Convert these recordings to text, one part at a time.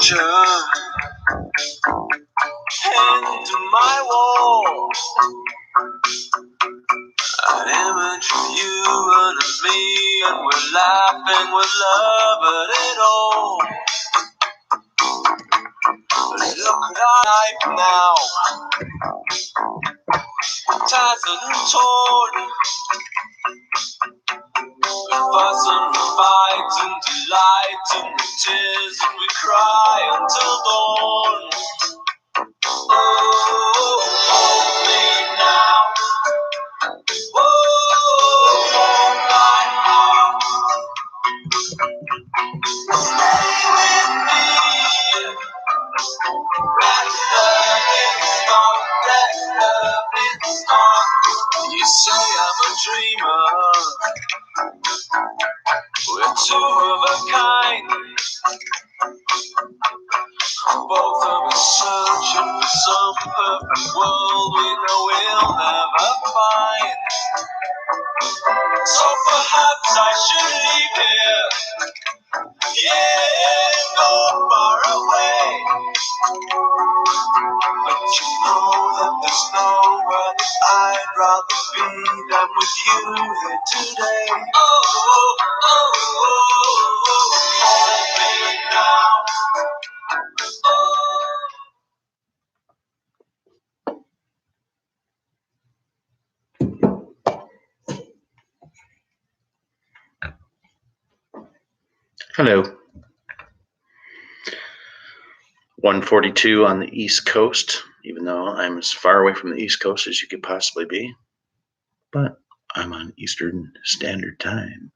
picture hanging to my wall. An image of you and of me, and we're laughing with love at it all. Look at our life now, tattered and torn. We fuss and we fight and delight and the tears and we cry until dawn. Oh, hold me now. Oh, hold my heart. Stay with me. Let love start. Let love start. You say I'm a dreamer. We're two of a kind. Both of us searching for some perfect world we know we'll never find. So perhaps I should leave here, yeah, go far away. But you know that there's nowhere that I'd rather be than with you here today. Oh, oh, oh, oh, oh, hold me now. Hello. 1:42 on the East Coast, even though I'm as far away from the East Coast as you could possibly be. But I'm on Eastern Standard Time.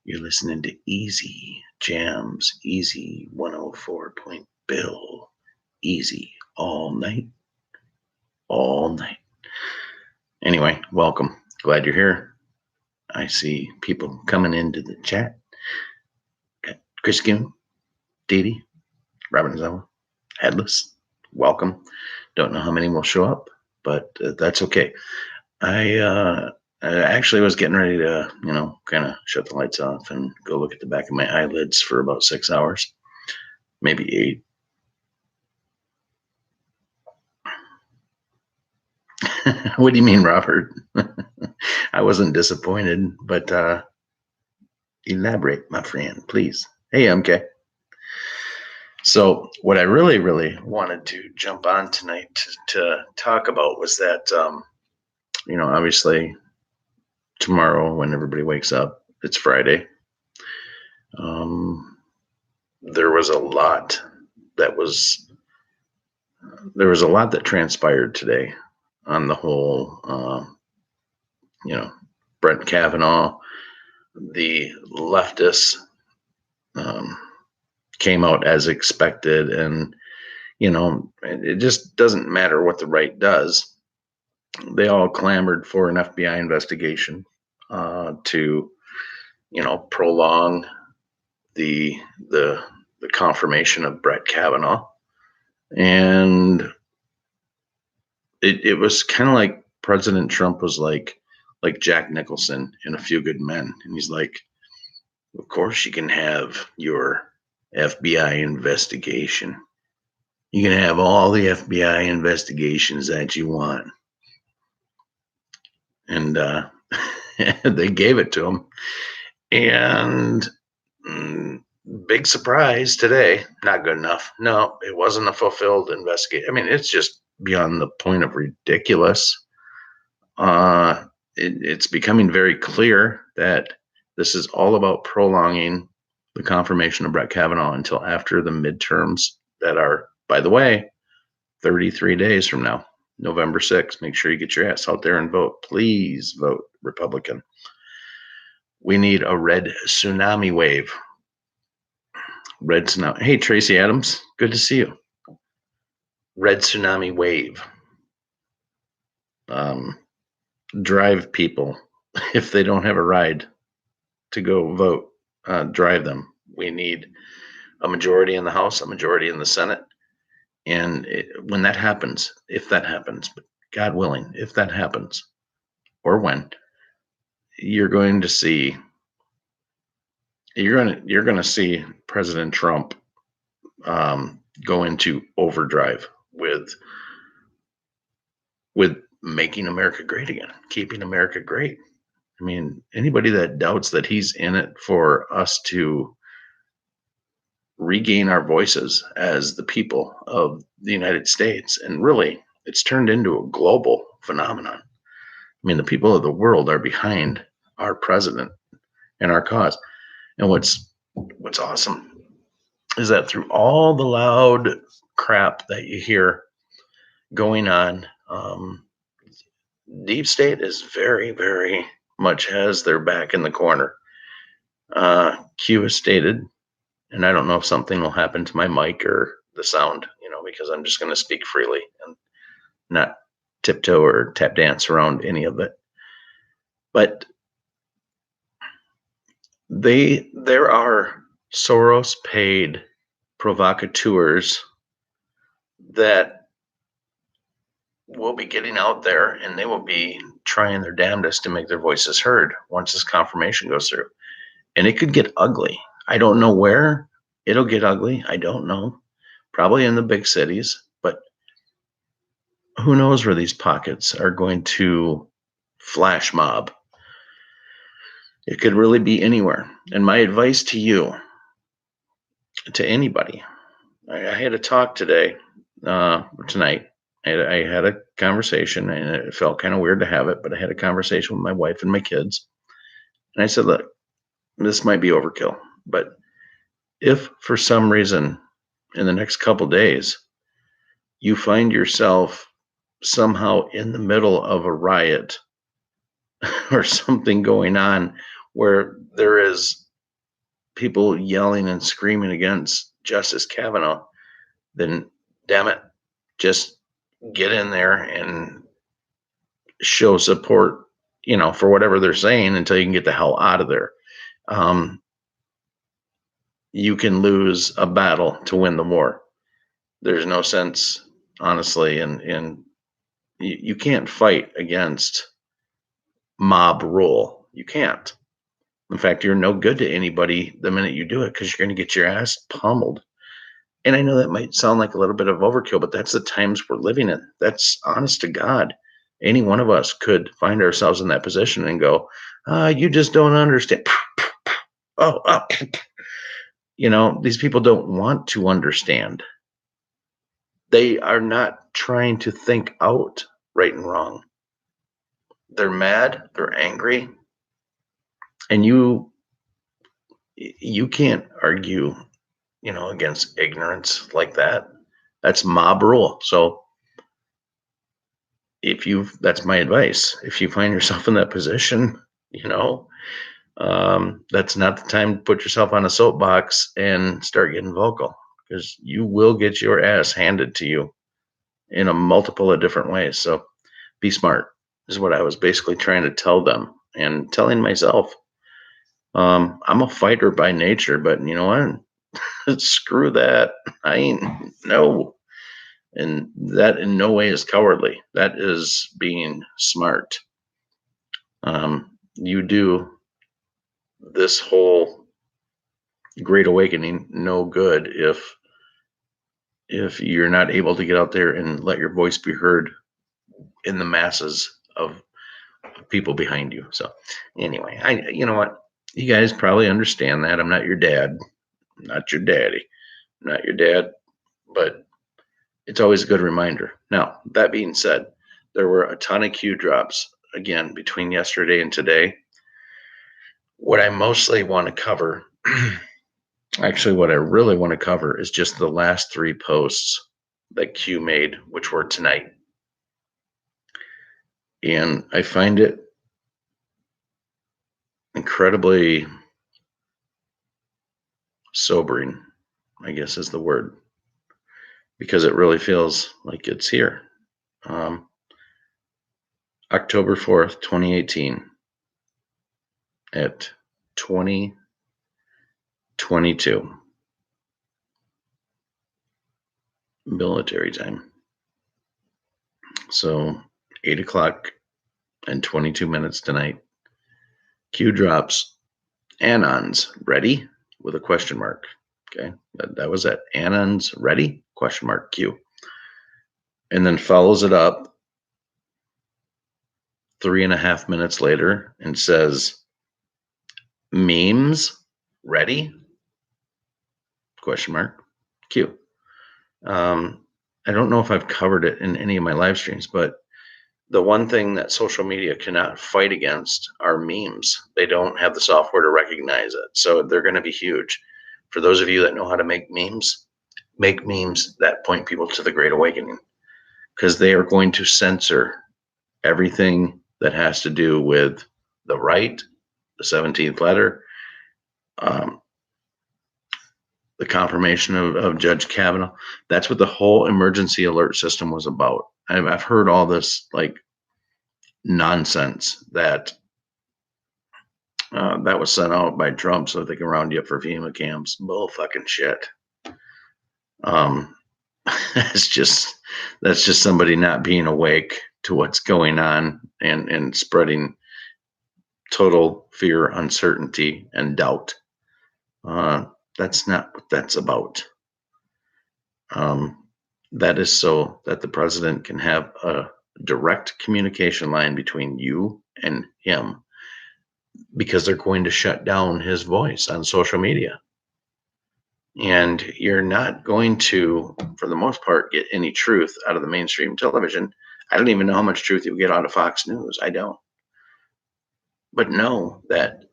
You're listening to Easy Jams, Easy 104 Point Bill. Easy all night. All night. Anyway, welcome. Glad you're here. I see people coming into the chat. Got Chris Goon, Dee Dee, Robin Zella, Headless. Welcome. Don't know how many will show up, but that's okay. I actually was getting ready to, kind of shut the lights off and go look at the back of my eyelids for about 6 hours, maybe 8. What do you mean, Robert? I wasn't disappointed, but elaborate, my friend, please. Hey, MK. So what I really, really wanted to jump on tonight to talk about was that, obviously tomorrow when everybody wakes up, it's Friday. There was a lot that transpired today on the whole, Brett Kavanaugh, the leftists came out as expected, and it just doesn't matter what the right does. They all clamored for an FBI investigation to prolong the confirmation of Brett Kavanaugh, and it was kind of like President Trump was like Jack Nicholson in A Few Good Men, and he's like, of course you can have your FBI investigation. You can have all the FBI investigations that you want. And they gave it to him. And big surprise today, not good enough. No, it wasn't a fulfilled investigation. I mean, it's just beyond the point of ridiculous. It's becoming very clear that this is all about prolonging the confirmation of Brett Kavanaugh until after the midterms that are, by the way, 33 days from now, November 6th. Make sure you get your ass out there and vote. Please vote Republican. We need a red tsunami wave. Red tsunami. Hey, Tracy Adams, good to see you. Red tsunami wave. Drive people. If they don't have a ride to go vote, drive them. We need a majority in the House, a majority in the Senate. And when that happens, if that happens, but God willing, if that happens, or when, you're going to see President Trump go into overdrive with making America great again, keeping America great. I mean, anybody that doubts that he's in it for us to regain our voices as the people of the United States, and really, it's turned into a global phenomenon. I mean, the people of the world are behind our president and our cause. And what's awesome is that through all the loud crap that you hear going on, deep state is very, very much has their back in the corner. Q has stated, and I don't know if something will happen to my mic or the sound, because I'm just going to speak freely and not tiptoe or tap dance around any of it. But there are Soros paid provocateurs that will be getting out there, and they will be trying their damnedest to make their voices heard once this confirmation goes through. And it could get ugly. I don't know where it'll get ugly. I don't know. Probably in the big cities, but who knows where these pockets are going to flash mob. It could really be anywhere. And my advice to you, to anybody, I had a talk tonight. I had a conversation, and it felt kind of weird to have it, but I had a conversation with my wife and my kids. And I said, look, this might be overkill, but if for some reason in the next couple days you find yourself somehow in the middle of a riot or something going on where there is people yelling and screaming against Justice Kavanaugh, then damn it, just get in there and show support, for whatever they're saying until you can get the hell out of there. You can lose a battle to win the war. There's no sense, honestly, and you can't fight against mob rule. You can't. In fact, you're no good to anybody the minute you do it, because you're going to get your ass pummeled. And I know that might sound like a little bit of overkill, but that's the times we're living in. That's honest to God. Any one of us could find ourselves in that position and go, you just don't understand. Oh. These people don't want to understand. They are not trying to think out right and wrong. They're mad, they're angry, and you can't argue, against ignorance like that. That's mob rule. So that's my advice. If you find yourself in that position, that's not the time to put yourself on a soapbox and start getting vocal, because you will get your ass handed to you in a multiple of different ways. So be smart is what I was basically trying to tell them, and telling myself. I'm a fighter by nature, but you know what? Screw that. I ain't no. And that in no way is cowardly. That is being smart. You do this whole great awakening no good if you're not able to get out there and let your voice be heard in the masses of people behind you. So anyway, you know what? You guys probably understand that. I'm not your dad. I'm not your daddy. I'm not your dad. But it's always a good reminder. Now, that being said, there were a ton of Q drops, again, between yesterday and today. What I mostly want to cover, actually, what I really want to cover is just the last 3 posts that Q made, which were tonight. And I find it incredibly sobering, I guess is the word, because it really feels like it's here. October 4th, 2018 at 20:22 military time. So 8 o'clock and 22 minutes tonight. Q drops Anons ready with a question mark. Okay, that was at Anons ready Question mark Q. And then follows it up 3.5 minutes later and says, memes ready? Question mark Q. I don't know if I've covered it in any of my live streams, but the one thing that social media cannot fight against are memes. They don't have the software to recognize it. So they're going to be huge. For those of you that know how to make memes that point people to the Great Awakening, because they are going to censor everything that has to do with the right, the 17th letter, the confirmation of Judge Kavanaugh. That's what the whole emergency alert system was about. I've heard all this like nonsense that that was sent out by Trump so they can round you up for FEMA camps. Bull fucking shit. That's just somebody not being awake to what's going on and spreading total fear, uncertainty, and doubt. That's not what that's about. That is so that the president can have a direct communication line between you and him, because they're going to shut down his voice on social media. And you're not going to, for the most part, get any truth out of the mainstream television. I don't even know how much truth you get out of Fox News. I don't. But know that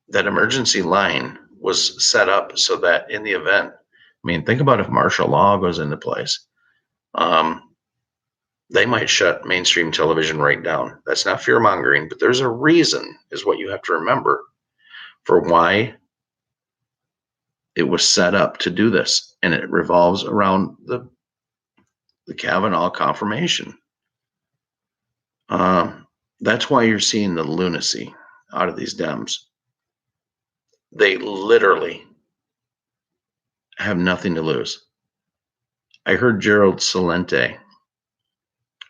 that emergency line was set up so that in the event, I mean, think about if martial law goes into place. They might shut mainstream television right down. That's not fear mongering, but there's a reason, is what you have to remember, for why it was set up to do this. And it revolves around the Kavanaugh confirmation. That's why you're seeing the lunacy out of these Dems. They literally have nothing to lose. I heard Gerald Celente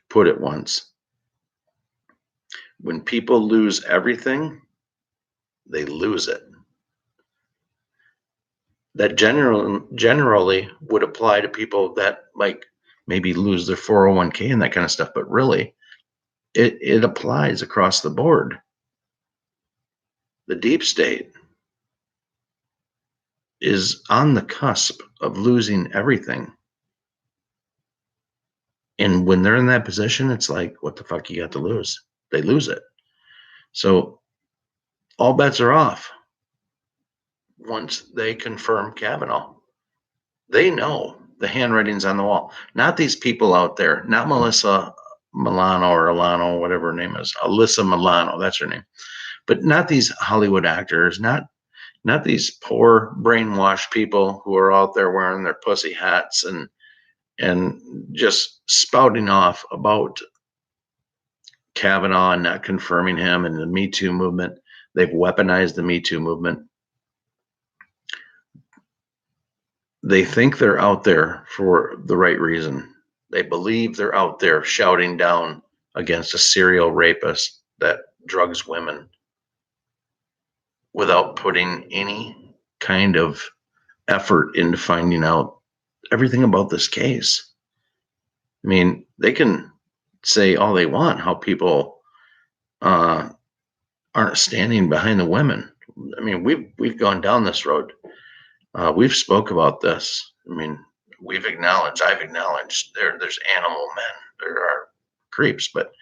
put it once. When people lose everything, they lose it. That generally would apply to people that like maybe lose their 401k and that kind of stuff, but really it applies across the board. The deep state is on the cusp of losing everything. And when they're in that position, it's like, what the fuck you got to lose? They lose it. So all bets are off once they confirm Kavanaugh. They know the handwriting's on the wall. Not these people out there, not Melissa Milano or Alano, whatever her name is, Alyssa Milano, that's her name. But not these Hollywood actors, not these poor brainwashed people who are out there wearing their pussy hats and just spouting off about Kavanaugh and not confirming him and the Me Too movement. They've weaponized the Me Too movement. They think they're out there for the right reason. They believe they're out there shouting down against a serial rapist that drugs women without putting any kind of effort into finding out everything about this case. I mean, they can say all they want how people aren't standing behind the women. I mean, we've gone down this road. We've spoke about this. I mean, I've acknowledged there's animal men. There are creeps, but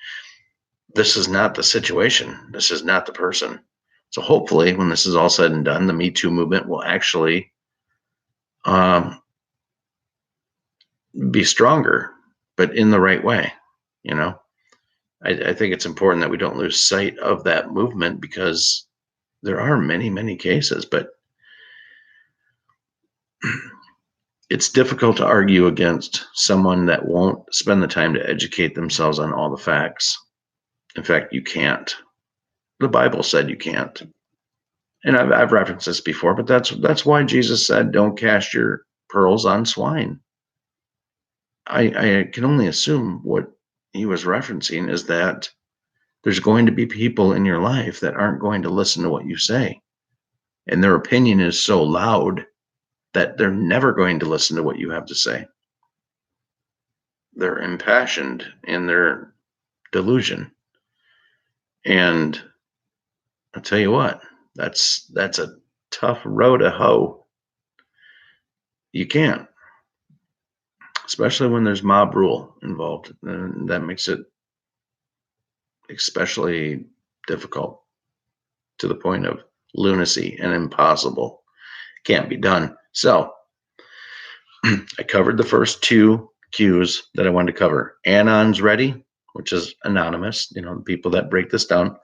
this is not the situation. This is not the person. So hopefully when this is all said and done, the Me Too movement will actually be stronger, but in the right way. You know, I think it's important that we don't lose sight of that movement, because there are many, many cases, but it's difficult to argue against someone that won't spend the time to educate themselves on all the facts. In fact, you can't. The Bible said you can't. And I've referenced this before, but that's why Jesus said, don't cast your pearls on swine. I can only assume what he was referencing is that there's going to be people in your life that aren't going to listen to what you say. And their opinion is so loud that they're never going to listen to what you have to say. they're impassioned in their delusion. And I'll tell you what, that's a tough row to hoe. You can't, especially when there's mob rule involved. And that makes it especially difficult to the point of lunacy and impossible. Can't be done. So I covered the first two cues that I wanted to cover. Anon's ready, which is anonymous, the people that break this down.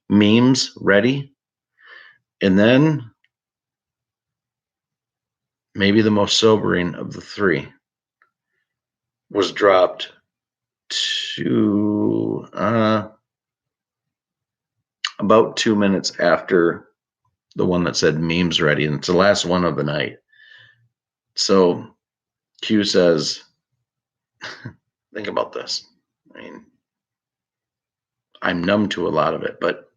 Memes ready. And then maybe the most sobering of the three was dropped to about 2 minutes after the one that said memes ready, and it's the last one of the night. So Q says, think about this. I mean, I'm numb to a lot of it, but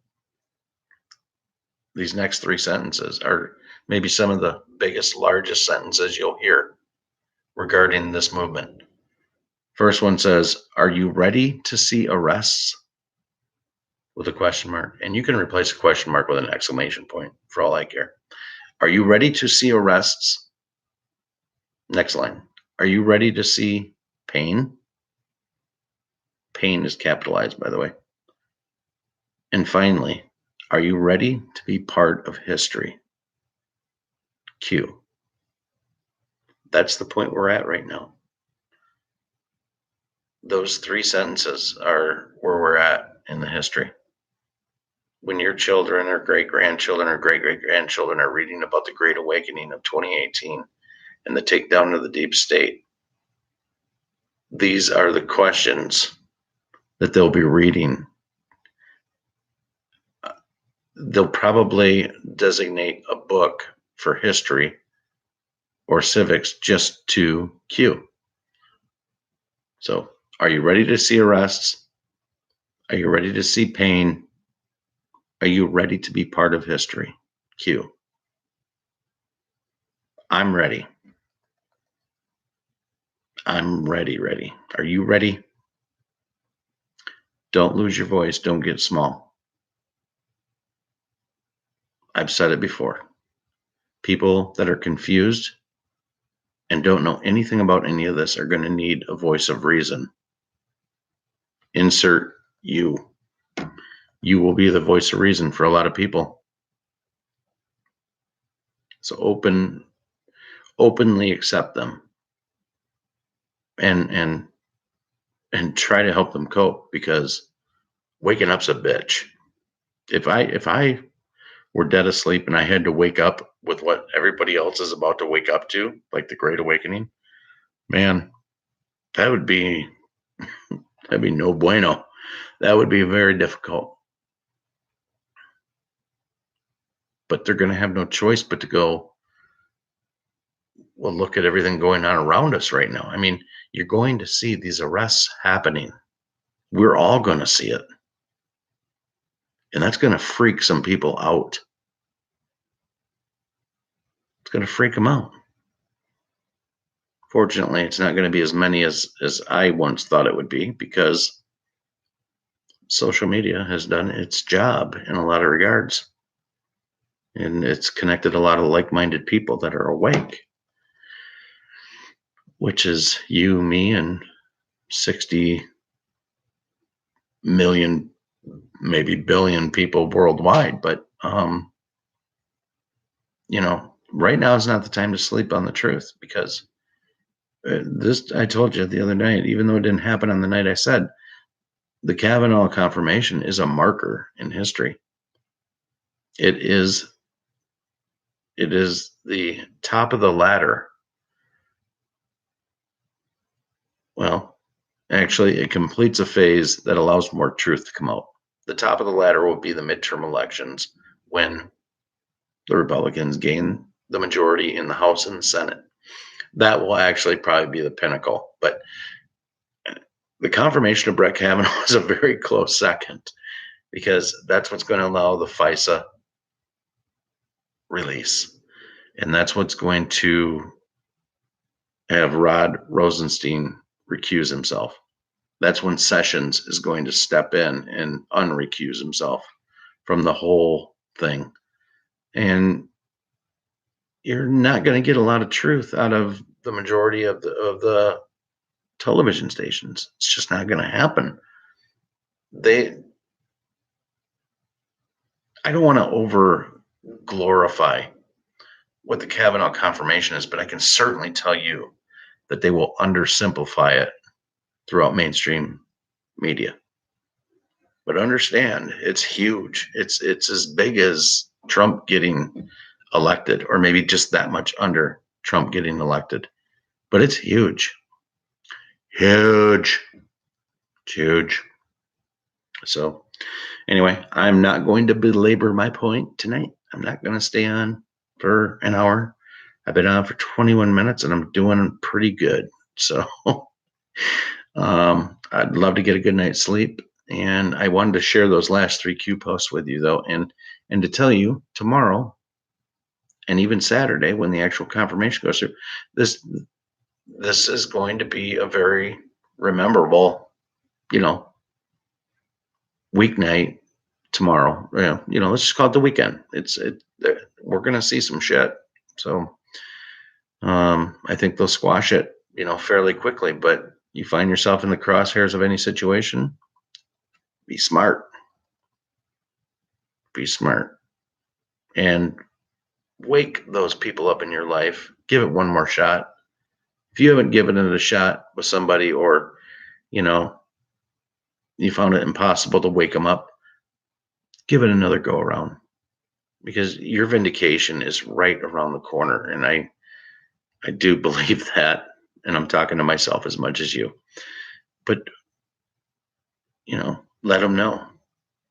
these next three sentences are maybe some of the biggest, largest sentences you'll hear regarding this movement. First one says, are you ready to see arrests? With a question mark. And you can replace a question mark with an exclamation point for all I care. Are you ready to see arrests? Next line. Are you ready to see pain? Pain is capitalized, by the way. And finally, are you ready to be part of history? Q. That's the point we're at right now. Those three sentences are where we're at in the history. When your children or great-grandchildren or great-great-grandchildren are reading about the Great Awakening of 2018 and the takedown of the deep state, these are the questions that they'll be reading. They'll probably designate a book for history or civics just to Q. So, are you ready to see arrests? Are you ready to see pain? Are you ready to be part of history? Q. I'm ready. I'm ready. Are you ready? Don't lose your voice. Don't get small. I've said it before. People that are confused and don't know anything about any of this are going to need a voice of reason. Insert you. You will be the voice of reason for a lot of people. So openly accept them and try to help them cope, because waking up's a bitch. If I were dead asleep and I had to wake up with what everybody else is about to wake up to, like the Great Awakening, man, that'd be no bueno. That would be very difficult. But they're going to have no choice but to go, well, look at everything going on around us right now. I mean, you're going to see these arrests happening. We're all going to see it. And that's going to freak some people out. It's going to freak them out. Fortunately, it's not going to be as many as I once thought it would be, because social media has done its job in a lot of regards. And it's connected a lot of like-minded people that are awake, which is you, me, and 60 million, maybe billion people worldwide. But, right now is not the time to sleep on the truth, because this, I told you the other night, even though it didn't happen on the night I said, the Kavanaugh confirmation is a marker in history. It is the top of the ladder. Well, actually, it completes a phase that allows more truth to come out. The top of the ladder will be the midterm elections, when the Republicans gain the majority in the House and the Senate. That will actually probably be the pinnacle. But the confirmation of Brett Kavanaugh is a very close second, because that's what's going to allow the FISA release. And that's what's going to have Rod Rosenstein recuse himself. That's when Sessions is going to step in and unrecuse himself from the whole thing. And you're not going to get a lot of truth out of the majority of the television stations. It's just not going to happen. I don't want to over glorify what the Kavanaugh confirmation is, but I can certainly tell you that they will undersimplify it throughout mainstream media. But understand, it's huge. It's as big as Trump getting elected, or maybe just that much under Trump getting elected. But it's huge. Huge. It's huge. So anyway, I'm not going to belabor my point tonight. I'm not going to stay on for an hour. I've been on for 21 minutes and I'm doing pretty good. So I'd love to get a good night's sleep. And I wanted to share those last 3 Q posts with you, though, and to tell you tomorrow and even Saturday when the actual confirmation goes through, this is going to be a very rememberable, weeknight tomorrow. Let's just call it the weekend. We're gonna see some shit. So I think they'll squash it, fairly quickly. But you find yourself in the crosshairs of any situation, be smart. Be smart. And wake those people up in your life. Give it one more shot. If you haven't given it a shot with somebody, or, you found it impossible to wake them up, give it another go around, because your vindication is right around the corner. And I do believe that, and I'm talking to myself as much as you. But, let them know,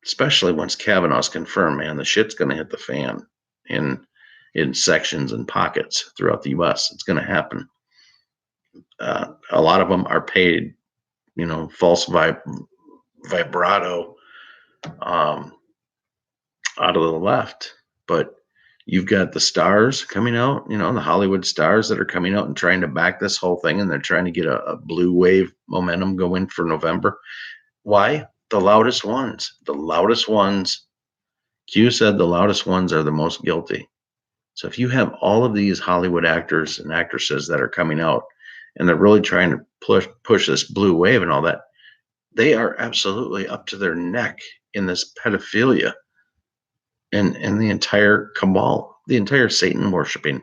especially once Kavanaugh's confirmed, man, the shit's going to hit the fan in sections and pockets throughout the U.S. It's going to happen. A lot of them are paid, false vibrato out of the left. But you've got the stars coming out, the Hollywood stars that are coming out and trying to back this whole thing, and they're trying to get a blue wave momentum going for November. Why? The loudest ones. Q said the loudest ones are the most guilty. So if you have all of these Hollywood actors and actresses that are coming out and they're really trying to push this blue wave and all that, they are absolutely up to their neck in this pedophilia and the entire cabal, the entire Satan worshiping.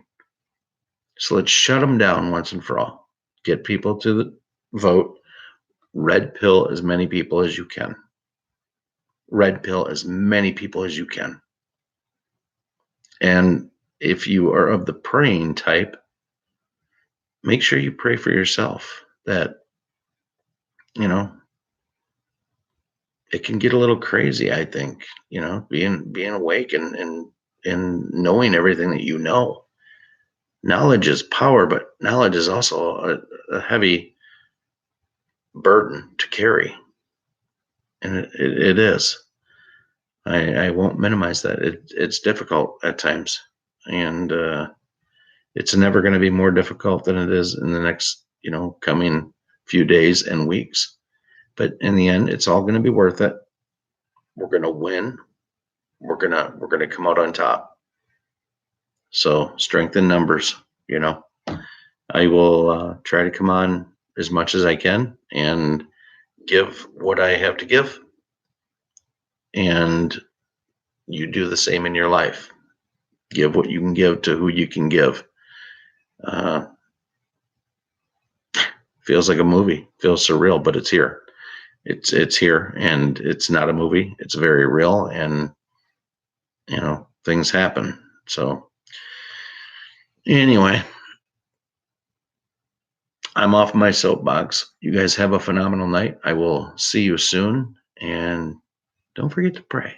So let's shut them down once and for all. Get people to the vote. Red pill as many people as you can. Red pill as many people as you can. And if you are of the praying type, make sure you pray for yourself that, it can get a little crazy, I think, being awake and knowing everything that you know. Knowledge is power, but knowledge is also a heavy burden to carry. And it is. I won't minimize that. It's difficult at times. And it's never going to be more difficult than it is in the next, coming few days and weeks. But in the end, it's all going to be worth it. We're going to win. We're going to come out on top. So strength in numbers, I will try to come on as much as I can and give what I have to give. And you do the same in your life. Give what you can give to who you can give. Feels like a movie. Feels surreal, but it's here. It's here, and it's not a movie. It's very real, and things happen. So anyway, I'm off my soapbox. You guys have a phenomenal night. I will see you soon, and don't forget to pray.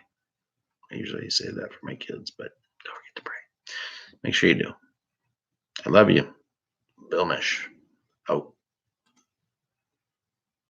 I usually say that for my kids, but don't forget to pray. Make sure you do. I love you. Bill Mish. Out.